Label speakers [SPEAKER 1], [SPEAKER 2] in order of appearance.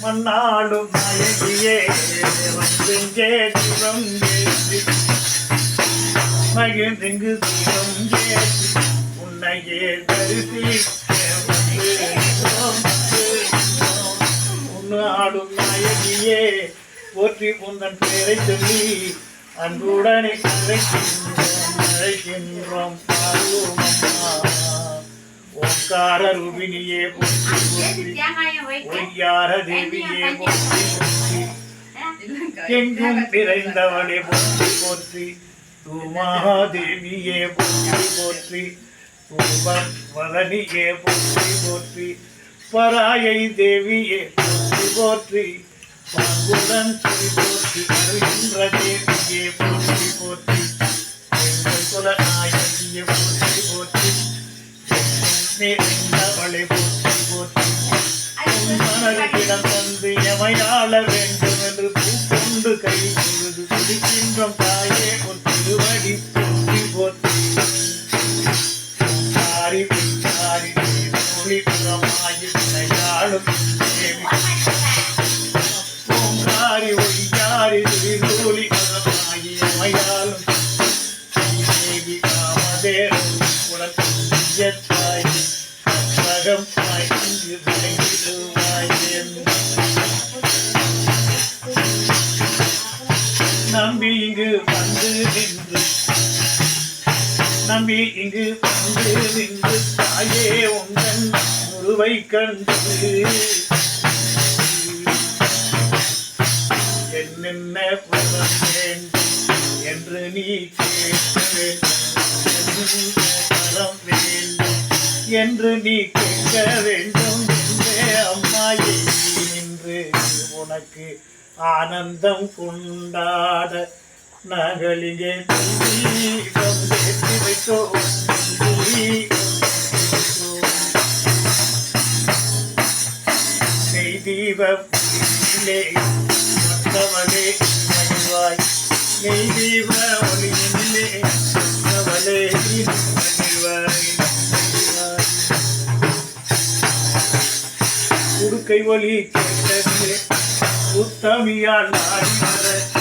[SPEAKER 1] மண்ணாளும் நாயகியே வந்தெங்கே தீபம் ஏற்றி மகிழ்ந்தெங்கு தீபம் ஏற்றி உன்னையே தரிசிக்க உன்னாடும் நாயகியே போற்றி உந்தன் பெயரை சொல்லி அன்புடனே அழைக்கின்றோம் ஓங்கார ரூபினியே போற்றி ஒய்யார தேவியே போற்றி எங்கும் நிறைந்தவளே போற்றி போற்றி தூமாதேவியே போற்றி போற்றி தூபம் வதனியே போற்றி போற்றி பராயை தேவியே போற்றி போற்றி பங்குடன் போற்றி வருகின்ற தேவியே போற்றி போற்றி எங்கள் குல நாயகியே போற்றி போற்றி நிறைந்தவளை போற்றி போற்றி மனதிடம் தந்து எமையாள வேண்டும் என்று பூக்கொண்டு கை பொழுது துடிக்கின்றோம் தாயே உன் திருவடி போற்றி போற்றி சாரி சாரி மொழிபுறமாயிரும் தேவி ஓங்காரி ஒய்யாரி திருதூலி மகமாயி எமையாளும் தேவி காமதேவன் குலத்தாய் அகம் இங்கு விளங்கிடுவாய் நம்பி இங்கு வந்து நின்று தாயே உங்கள் உருவை கண்டு என்னென்ன புறம் வேண்டும் என்று நீ கேட்க வேண்டும் என்று நீ கேட்க வேண்டும் என்றே அம்மாயே நின்று உனக்கு ஆனந்தம் கொண்டாட நகலிங்கே தீபம் ஏற்றி வைத்தோம் நெய் தீபத்திலே மற்றவளே மகிழ்வாய் நெய் தீப ஒளியிலே மற்றவளே மகிழ்வாய் உடுக்கை ஒலி கேட்டது உத்தமியால் நாடி வர